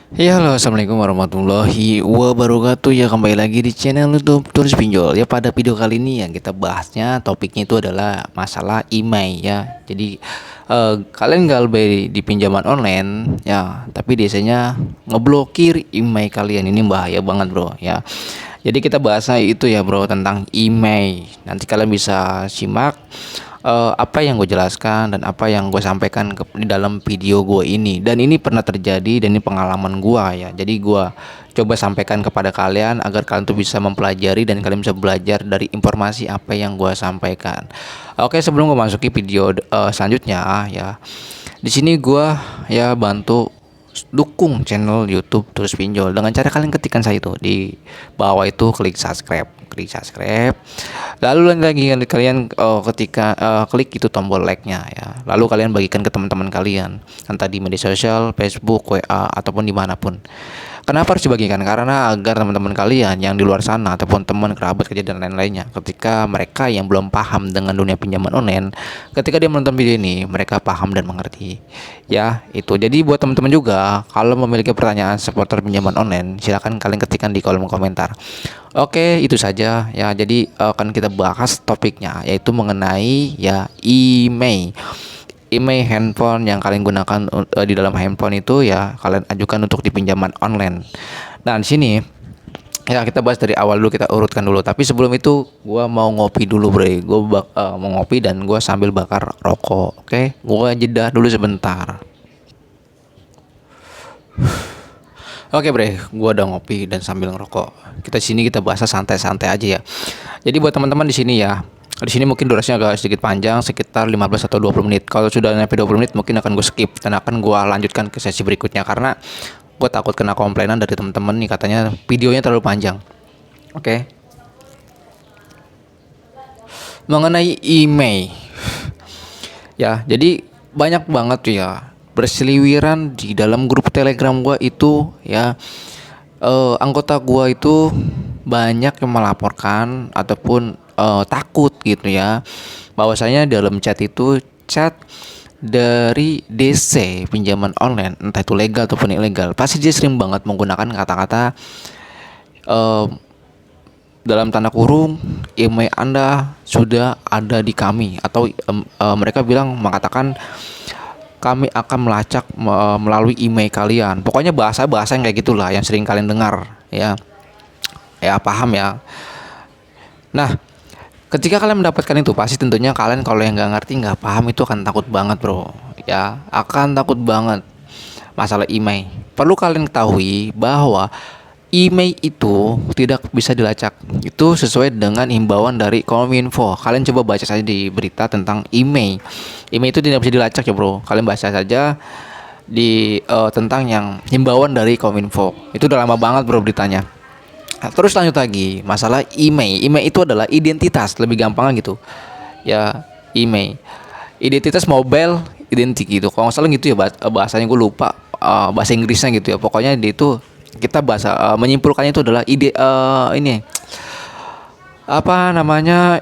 Ya halo, assalamualaikum warahmatullahi wabarakatuh. Ya kembali lagi di channel YouTube Turis Pinjol. Ya pada video kali ini yang kita bahasnya topiknya itu adalah masalah email ya. Jadi kalian nggak lebih di pinjaman online ya, tapi biasanya ngeblokir email kalian, ini bahaya banget bro ya. Jadi kita bahasnya itu ya bro, tentang email. Nanti kalian bisa simak apa yang gue jelaskan dan apa yang gue sampaikan di dalam video gue ini, dan ini pernah terjadi dan ini pengalaman gue ya. Jadi gue coba sampaikan kepada kalian agar kalian tuh bisa mempelajari dan kalian bisa belajar dari informasi apa yang gue sampaikan. Oke, sebelum gue masuki video selanjutnya ya, di sini gue ya bantu dukung channel YouTube Terus Pinjol dengan cara kalian ketikkan saya itu di bawah itu, klik subscribe, lalu lagi kalian ketika klik itu tombol like-nya ya, lalu kalian bagikan ke teman-teman kalian entah di media sosial, Facebook, WA ataupun dimanapun. Kenapa harus dibagikan? Karena agar teman-teman kalian yang di luar sana ataupun teman kerabat kerja dan lain-lainnya, ketika mereka yang belum paham dengan dunia pinjaman online, ketika dia menonton video ini mereka paham dan mengerti ya. Itu jadi buat teman-teman juga, kalau memiliki pertanyaan seputar pinjaman online silakan kalian ketikkan di kolom komentar. Oke, itu saja ya. Jadi akan kita bahas topiknya, yaitu mengenai ya email handphone yang kalian gunakan di dalam handphone itu ya, kalian ajukan untuk dipinjaman online. Nah, di sini ya kita bahas dari awal dulu, kita urutkan dulu. Tapi sebelum itu gua mau ngopi dulu, Bre. Mau ngopi dan gua sambil bakar rokok. Oke, gua jeda dulu sebentar. Oke, Bre, gua udah ngopi dan sambil ngerokok. Kita sini kita bahas santai-santai aja ya. Jadi buat teman-teman di sini ya, di sini mungkin durasinya agak sedikit panjang, sekitar 15 atau 20 menit. Kalau sudah nyampe 20 menit mungkin akan gue skip dan akan gue lanjutkan ke sesi berikutnya, karena gue takut kena komplainan dari teman-teman nih, katanya videonya terlalu panjang. Oke. Mengenai email. Ya, jadi banyak banget tuh ya berseliweran di dalam grup Telegram gua itu ya. Anggota gua itu banyak yang melaporkan ataupun takut gitu ya, bahwasanya dalam chat itu chat dari DC pinjaman online, entah itu legal ataupun ilegal, pasti dia sering banget menggunakan kata-kata eh, dalam tanda kurung, email Anda sudah ada di kami, atau mereka bilang mengatakan kami akan melacak melalui email kalian. Pokoknya bahasa-bahasa yang kayak gitulah yang sering kalian dengar ya. Ya paham ya. Nah, ketika kalian mendapatkan itu, pasti tentunya kalian kalau yang nggak ngerti, nggak paham, itu akan takut banget bro. Ya, akan takut banget masalah email. Perlu kalian ketahui bahwa email itu tidak bisa dilacak. Itu sesuai dengan himbauan dari Kominfo. Kalian coba baca saja di berita tentang email. Email itu tidak bisa dilacak ya bro. Kalian baca saja di tentang yang himbauan dari Kominfo. Itu udah lama banget bro beritanya. Nah, terus lanjut lagi masalah email. Email itu adalah identitas, lebih gampang gitu. Ya, email. Identitas mobile identity gitu. Kalau nggak salah gitu ya bahasanya, gue lupa bahasa Inggrisnya gitu ya. Pokoknya itu kita bahasa menyimpulkannya itu adalah ini apa namanya,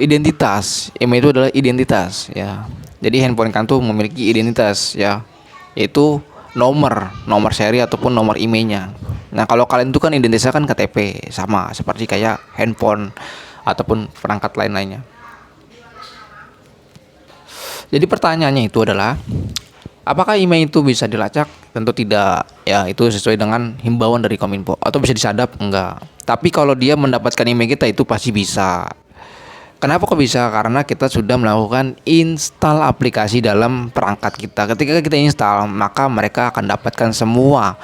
identitas. Email itu adalah identitas ya. Jadi handphone kan tuh memiliki identitas ya, yaitu nomor seri ataupun nomor emailnya. Nah, kalau kalian itu kan identitasnya kan KTP, sama seperti kayak handphone ataupun perangkat lain-lainnya. Jadi pertanyaannya itu adalah, apakah email itu bisa dilacak? Tentu tidak ya, itu sesuai dengan himbauan dari Kominfo. Atau bisa disadap? Enggak. Tapi kalau dia mendapatkan email kita itu pasti bisa. Kenapa kok bisa? Karena kita sudah melakukan install aplikasi dalam perangkat kita. Ketika kita install, maka mereka akan dapatkan semua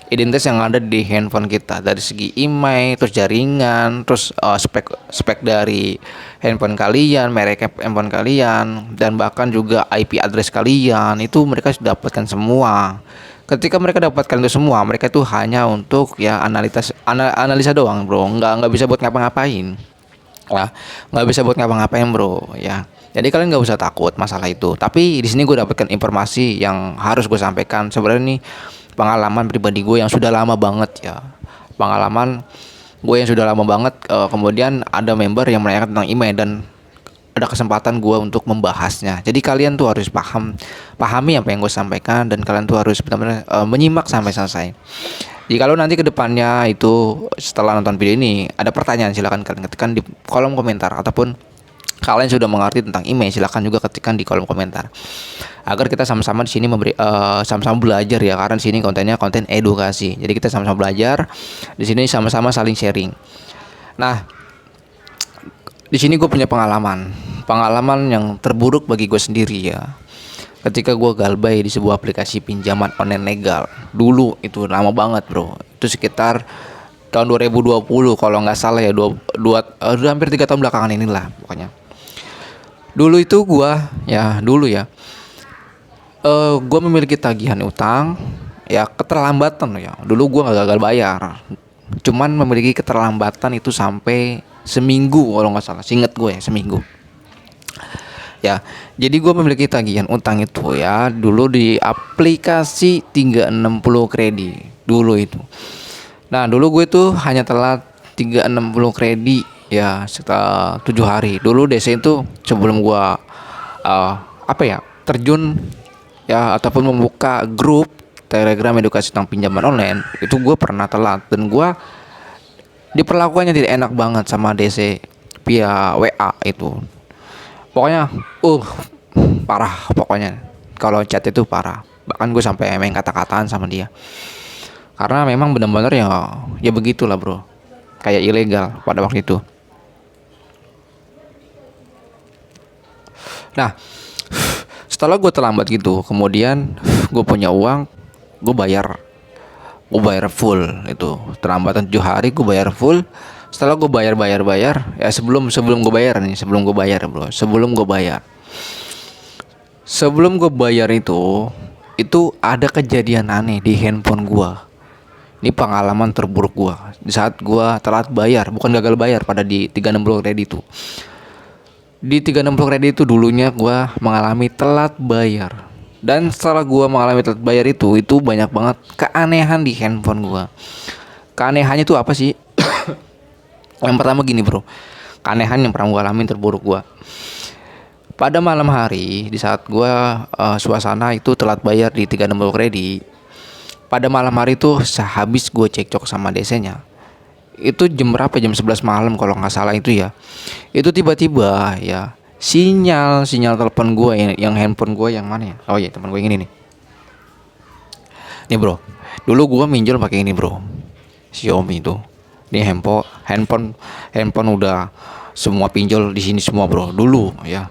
identitas yang ada di handphone kita, dari segi email, terus jaringan, terus spek dari handphone kalian, merek handphone kalian, dan bahkan juga IP address kalian. Itu mereka sudah dapatkan semua. Ketika mereka dapatkan itu semua, mereka itu hanya untuk ya analisa doang bro, nggak bisa buat ngapa-ngapain lah, nggak bisa buat ngapa-ngapain bro ya. Jadi kalian nggak usah takut masalah itu. Tapi di sini gue dapatkan informasi yang harus gue sampaikan. Sebenarnya nih pengalaman pribadi gue yang sudah lama banget ya. Pengalaman gue yang sudah lama banget. Kemudian ada member yang menanyakan tentang email, dan ada kesempatan gue untuk membahasnya. Jadi kalian tuh harus pahami apa yang gue sampaikan, dan kalian tuh harus benar-benar menyimak sampai selesai. Jadi kalau nanti kedepannya itu setelah nonton video ini ada pertanyaan, silahkan kalian ketikkan di kolom komentar, ataupun kalian sudah mengerti tentang email, silahkan juga ketikkan di kolom komentar, agar kita sama-sama di sini sama-sama belajar ya, karena di sini kontennya konten edukasi. Jadi kita sama-sama belajar di sini, sama-sama saling sharing. Nah, di sini gue punya pengalaman yang terburuk bagi gue sendiri ya. Ketika gue galbay di sebuah aplikasi pinjaman online legal. Dulu itu lama banget bro. Itu sekitar tahun 2020 kalau nggak salah ya. Udah hampir 3 tahun belakangan inilah pokoknya. Dulu itu gue gue memiliki tagihan utang ya, keterlambatan ya. Dulu gue nggak gagal bayar, cuman memiliki keterlambatan itu sampai seminggu kalau nggak salah, seinget gue ya seminggu. Ya, jadi gue memiliki tagihan utang itu ya dulu di aplikasi 360 kredit dulu itu. Nah dulu gue tuh hanya telat 360 kredit ya sekitar 7 hari. Dulu DC itu sebelum gue terjun ya ataupun membuka grup Telegram edukasi tentang pinjaman online, itu gue pernah telat, dan gue diperlakukannya tidak enak banget sama DC via WA itu. Pokoknya parah pokoknya. Kalau chat itu parah. Bahkan gue sampai main kata-kataan sama dia. Karena memang benar-benar ya begitulah bro. Kayak ilegal pada waktu itu. Nah, setelah gue terlambat gitu, kemudian gue punya uang, gue bayar full itu. Terlambatan 7 hari gue bayar full. Setelah gue bayar ya, sebelum gue bayar bro, sebelum gue bayar itu ada kejadian aneh di handphone gue. Ini pengalaman terburuk gue di saat gue telat bayar, bukan gagal bayar pada di 360 kredit itu. Di 360 kredit itu dulunya gue mengalami telat bayar, dan setelah gue mengalami telat bayar itu banyak banget keanehan di handphone gue. Keanehannya itu apa sih? Yang pertama gini bro, keanehan yang pernah gue alamin terburuk gue. Pada malam hari, di saat gue suasana itu telat bayar di 360 kredit. Pada malam hari itu sehabis gue cekcok sama DC-nya, itu jam berapa? Jam 11 malam kalau nggak salah itu ya. Itu tiba-tiba ya sinyal telepon gue yang handphone gue yang mana ya? Oh iya, teman gue yang ini nih. Nih bro, dulu gue minjol pakai ini bro, Xiaomi itu. Ini handphone udah semua pinjol di sini semua bro dulu ya.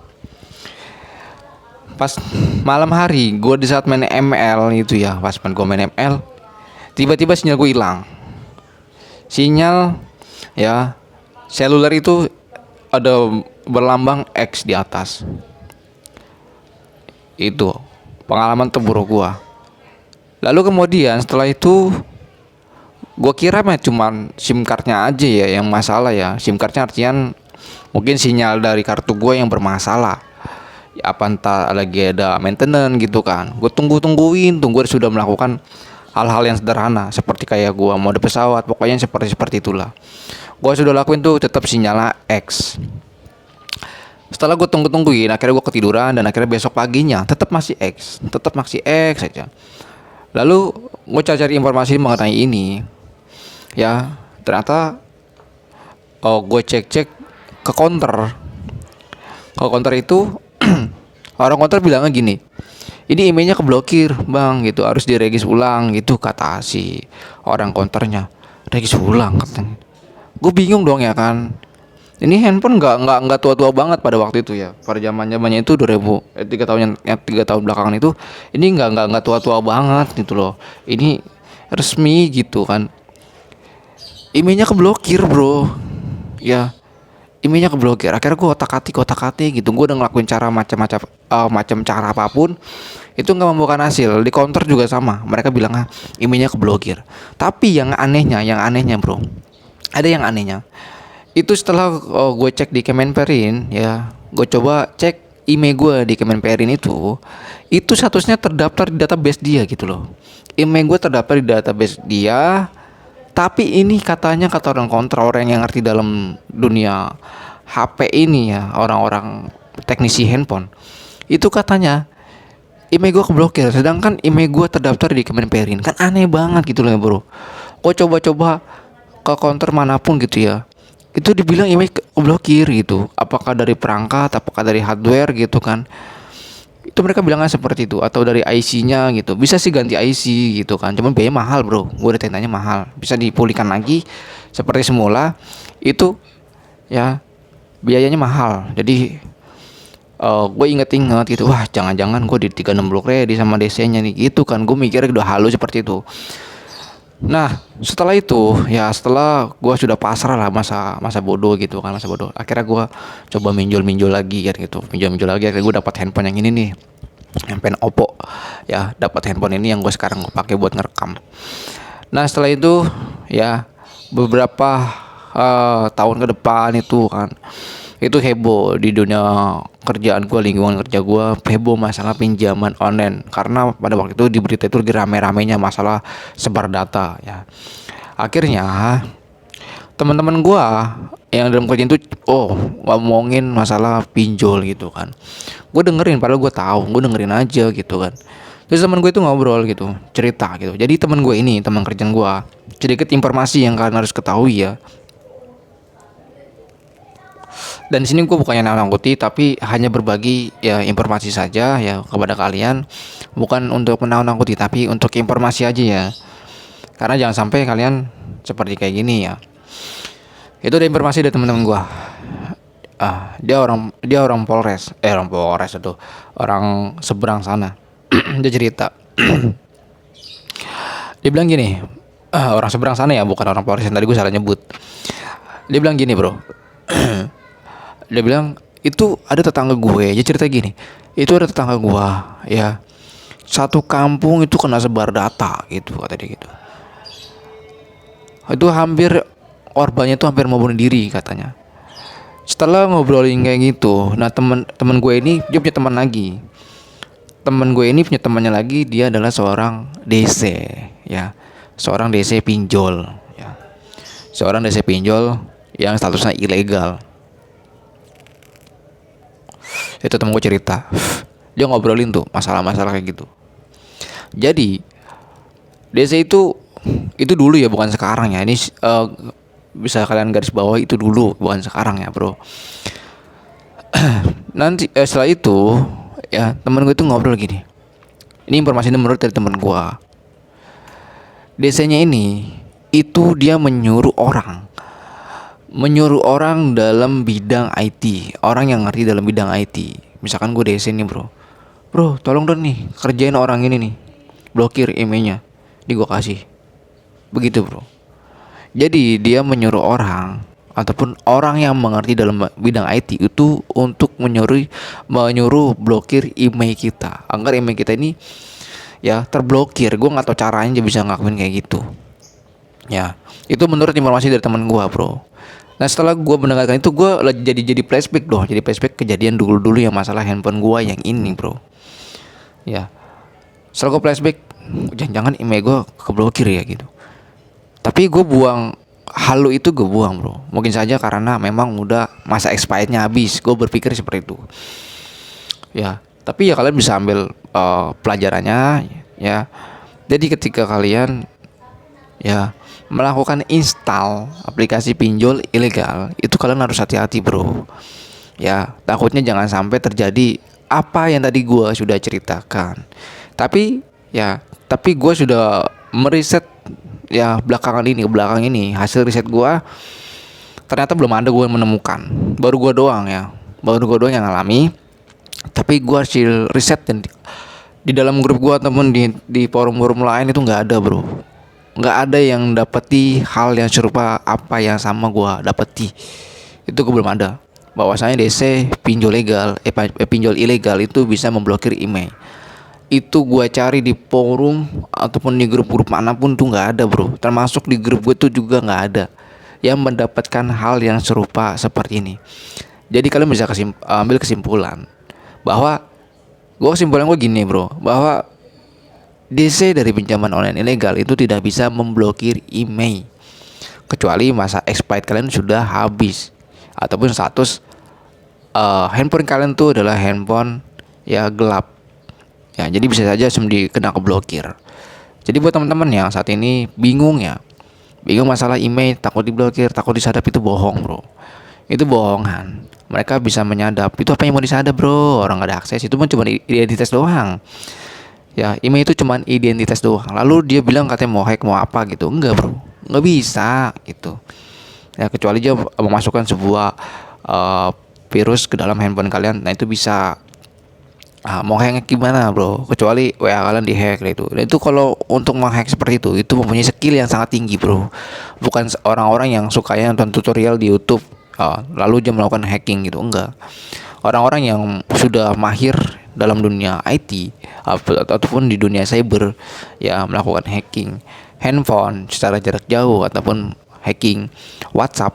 Pas malam hari gue di saat main ML itu ya, pas gue main ML, tiba-tiba sinyal gue hilang. Sinyal ya seluler itu ada berlambang X di atas. Itu pengalaman terburuk gue. Lalu kemudian setelah itu gue kira cuman SIM cardnya aja ya yang masalah ya. SIM cardnya artian mungkin sinyal dari kartu gue yang bermasalah ya, apa entah lagi ada maintenance gitu kan. Gue tungguin sudah melakukan hal-hal yang sederhana seperti kayak gue mode pesawat, pokoknya seperti itulah. Gue sudah lakuin tuh, tetap sinyalnya X. Setelah gue tungguin, akhirnya gue ketiduran, dan akhirnya besok paginya tetap masih X saja. Lalu gue cari informasi mengenai ini ya, ternyata gue cek ke counter itu orang counter bilangnya gini, ini emailnya keblokir bang gitu, harus diregis ulang gitu, kata si orang counternya. Regis ulang katanya. Gue bingung dong ya kan, ini handphone nggak tua-tua banget pada waktu itu ya, pada zamannya itu 3 tahun belakangan itu, ini nggak tua-tua banget gitu loh, ini resmi gitu kan. Emailnya keblokir bro ya, emailnya keblokir. Akhirnya gue otak-atik gitu. Gue udah ngelakuin cara macam cara apapun, itu nggak membuahkan hasil. Di counter juga sama, mereka bilang emailnya keblokir. Tapi yang anehnya bro, ada yang anehnya. Itu setelah gue cek di Kemenperin ya, gue coba cek email gue di Kemenperin itu statusnya terdaftar di database dia gitu loh. Email gue terdaftar di database dia. Tapi ini kata orang kontra, orang yang ngerti dalam dunia HP ini ya, orang-orang teknisi handphone. Itu katanya email gue keblokir, sedangkan email gue terdaftar di Kemenperin. Kan aneh banget gitu loh ya bro. Gue coba-coba ke counter manapun gitu ya, itu dibilang email keblokir gitu. Apakah dari perangkat, apakah dari hardware gitu kan. Itu mereka bilangnya seperti itu. Atau dari IC-nya gitu. Bisa sih ganti IC gitu kan, cuman biayanya mahal bro. Gue udah tanya mahal. Bisa dipulihkan lagi seperti semula, itu ya biayanya mahal. Jadi gue inget-inget gitu, wah jangan-jangan gue di 36 blok ready sama DC-nya nih gitu kan. Gue mikirnya udah halus seperti itu. Nah setelah itu ya, setelah gue sudah pasrah lah, masa bodoh gitu kan, masa bodoh, akhirnya gue coba minjol lagi kan gitu, minjol lagi. Akhirnya gue dapat handphone yang ini nih, handphone Oppo ya. Dapat handphone ini yang gue sekarang gue pakai buat ngerekam. Nah setelah itu ya, beberapa tahun ke depan itu kan, itu heboh di dunia kerjaan gue, lingkungan kerja gue, heboh masalah pinjaman online. Karena pada waktu itu di berita itu lagi rame-ramenya masalah sebar data ya. Akhirnya teman-teman gue yang dalam kerjaan itu ngomongin masalah pinjol gitu kan. Gue dengerin, padahal gue tahu, gue dengerin aja gitu kan. Terus teman gue itu ngobrol gitu, cerita gitu. Jadi teman gue ini, teman kerjaan gue, sedikit informasi yang kalian harus ketahui ya. Dan di sini gue bukannya nakut-nakuti, tapi hanya berbagi ya informasi saja ya kepada kalian, bukan untuk menakut-nakuti, tapi untuk informasi aja ya. Karena jangan sampai kalian seperti kayak gini ya. Itu ada informasi dari teman-teman gue. Dia orang Polres, itu orang seberang sana. Dia cerita. Dia bilang gini, orang seberang sana ya, bukan orang Polres yang tadi gue salah nyebut. Dia bilang gini bro. Dia bilang itu ada tetangga gue, dia cerita gini, itu ada tetangga gue ya, satu kampung itu kena sebar data gitu, kata dia gitu. Itu korbannya itu hampir mau bunuh diri katanya. Setelah ngobrolin kayak gitu, nah teman gue ini dia punya teman lagi. Teman gue ini punya temannya lagi, dia adalah seorang DC ya, seorang DC pinjol ya, seorang DC pinjol yang statusnya ilegal. Itu temen gue cerita, dia ngobrolin tuh masalah-masalah kayak gitu. Jadi DC itu dulu ya, bukan sekarang ya. Ini bisa kalian garis bawah, itu dulu bukan sekarang ya bro. Nanti setelah itu ya, temen gue itu ngobrol gini. Ini informasinya menurut dari temen gue. DC-nya ini itu dia menyuruh orang dalam bidang IT, orang yang ngerti dalam bidang IT. Misalkan gue DC nih bro, tolong dong nih kerjain orang ini nih, blokir emailnya, di gue kasih. Begitu bro. Jadi dia menyuruh orang ataupun orang yang mengerti dalam bidang IT itu untuk menyuruh blokir email kita, agar email kita ini ya terblokir. Gue nggak tahu caranya, dia bisa ngelakuin kayak gitu. Ya, itu menurut informasi dari teman gue bro. Nah setelah gue mendengarkan itu, gue jadi flashback kejadian dulu yang masalah handphone gue yang ini bro. Ya, setelah gue flashback, jangan-jangan email gue keblokir ya gitu. Tapi gue buang halu itu, gue buang bro. Mungkin saja karena memang udah masa expirednya habis. Gue berpikir seperti itu. Ya, tapi ya kalian bisa ambil pelajarannya ya. Jadi ketika kalian ya melakukan install aplikasi pinjol ilegal, itu kalian harus hati-hati bro. Ya, takutnya jangan sampai terjadi apa yang tadi gue sudah ceritakan. Tapi gue sudah meriset ya belakang ini hasil riset gue, ternyata belum ada gue menemukan. Baru gue doang yang ngalami. Tapi gue hasil riset dan di dalam grup gue temen, di forum-forum lain itu nggak ada bro. Nggak ada yang dapeti hal yang serupa apa yang sama gue dapeti. Itu gue belum ada. Bahwasanya DC pinjol ilegal itu bisa memblokir email. Itu gue cari di forum ataupun di grup-grup manapun tuh nggak ada bro. Termasuk di grup gue tuh juga nggak ada yang mendapatkan hal yang serupa seperti ini. Jadi kalian bisa ambil kesimpulan bahwa kesimpulan gue gini bro, bahwa DC dari pinjaman online ilegal itu tidak bisa memblokir email kecuali masa expired kalian sudah habis ataupun status handphone kalian tuh adalah handphone ya gelap. Ya, jadi bisa saja kena keblokir. Jadi buat teman-teman yang saat ini bingung masalah email, takut diblokir, takut disadap, itu bohong bro. Itu bohongan. Mereka bisa menyadap. Itu apa yang mau disadap bro? Orang gak ada akses. Itu cuma identitas doang. Ya, email itu cuma identitas doang. Lalu dia bilang katanya mau hack, mau apa gitu. Enggak bro, nggak bisa gitu. Ya, kecuali dia memasukkan sebuah virus ke dalam handphone kalian. Nah itu bisa. Mau hack gimana bro? Kecuali WA kalian dihack gitu. Dan itu kalau untuk menghack seperti itu mempunyai skill yang sangat tinggi bro. Bukan orang-orang yang sukanya nonton tutorial di YouTube lalu dia melakukan hacking gitu. Enggak. Orang-orang yang sudah mahir dalam dunia IT ataupun di dunia cyber ya, melakukan hacking handphone secara jarak jauh ataupun hacking WhatsApp,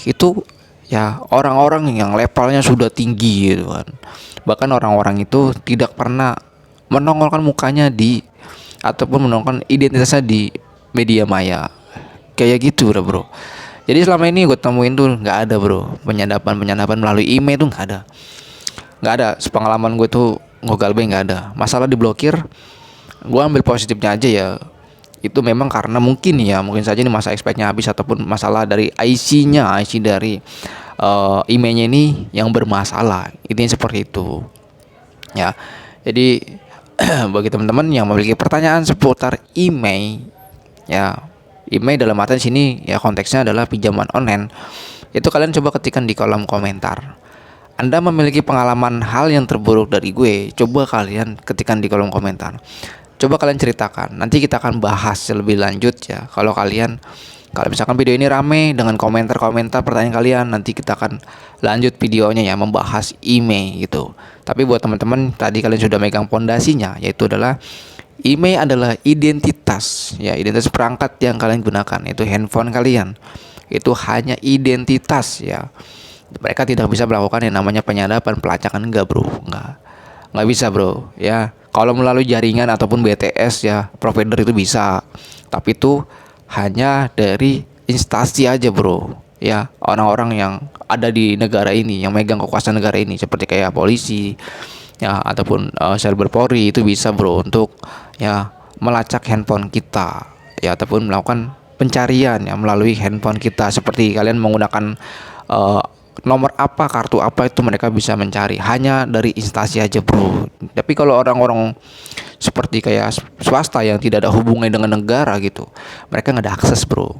itu ya orang-orang yang levelnya sudah tinggi gitu kan. Bahkan orang-orang itu tidak pernah menongolkan mukanya ataupun menongolkan identitasnya di media maya kayak gitu udah bro. Jadi selama ini gue temuin tuh nggak ada bro penyadapan melalui email tuh nggak ada. Sepengalaman gue tuh Galbay nggak ada. Masalah diblokir, gue ambil positifnya aja ya. Itu memang karena mungkin saja ini masa expirednya habis ataupun masalah dari IC dari emailnya ini yang bermasalah. Intinya seperti itu ya. Jadi bagi teman-teman yang memiliki pertanyaan seputar email ya, email dalam artian sini ya konteksnya adalah pinjaman online, itu kalian coba ketikkan di kolom komentar. Anda memiliki pengalaman hal yang terburuk dari gue, coba kalian ketikkan di kolom komentar. Coba kalian ceritakan, nanti kita akan bahas lebih lanjut ya. Kalau misalkan video ini rame dengan komentar-komentar pertanyaan kalian, nanti kita akan lanjut videonya ya, membahas email gitu. Tapi buat teman-teman tadi kalian sudah megang pondasinya, yaitu adalah email adalah identitas ya, identitas perangkat yang kalian gunakan, itu handphone kalian. Itu hanya identitas ya. Mereka tidak bisa melakukan yang namanya penyadapan, pelacakan, enggak bro, nggak bisa bro ya. Kalau melalui jaringan ataupun BTS ya, provider itu bisa, tapi itu hanya dari instansi aja bro ya, orang-orang yang ada di negara ini yang megang kekuasaan negara ini, seperti kayak polisi ya ataupun cyber Polri, itu bisa bro untuk ya melacak handphone kita ya, ataupun melakukan pencarian ya melalui handphone kita. Seperti kalian menggunakan nomor apa, kartu apa, itu mereka bisa mencari hanya dari instansi aja bro. Tapi kalau orang-orang seperti kayak swasta yang tidak ada hubungannya dengan negara gitu, mereka nggak ada akses bro.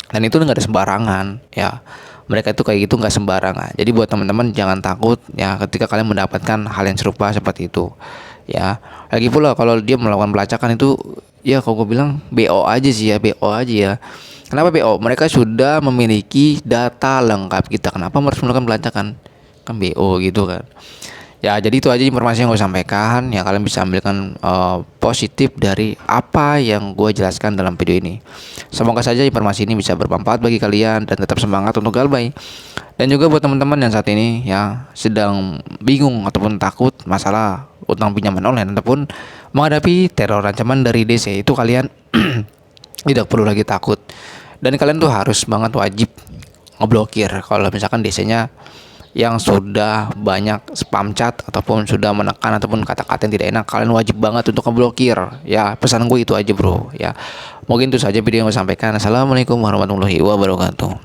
Dan itu nggak ada sembarangan ya, mereka itu kayak gitu nggak sembarangan. Jadi buat teman-teman jangan takut ya ketika kalian mendapatkan hal yang serupa seperti itu ya. Lagi pula kalau dia melakukan pelacakan itu ya, kalau gue bilang BO aja sih ya, BO aja ya. Kenapa BO? Mereka sudah memiliki data lengkap kita. Kenapa harus melakukan pelacakan? Kan BO gitu kan. Ya, jadi itu aja informasi yang gue sampaikan. Ya, kalian bisa ambilkan positif dari apa yang gue jelaskan dalam video ini. Semoga saja informasi ini bisa bermanfaat bagi kalian dan tetap semangat untuk Galbay. Dan juga buat teman-teman yang saat ini ya sedang bingung ataupun takut masalah utang pinjaman online ataupun menghadapi teror ancaman dari DC, itu kalian tidak perlu lagi takut. Dan kalian tuh harus banget wajib ngeblokir kalau misalkan DC-nya yang sudah banyak spam chat ataupun sudah menekan ataupun kata-kata yang tidak enak, kalian wajib banget untuk ngeblokir ya. Pesan gue itu aja bro ya. Mungkin itu saja video yang gue sampaikan. Assalamualaikum warahmatullahi wabarakatuh.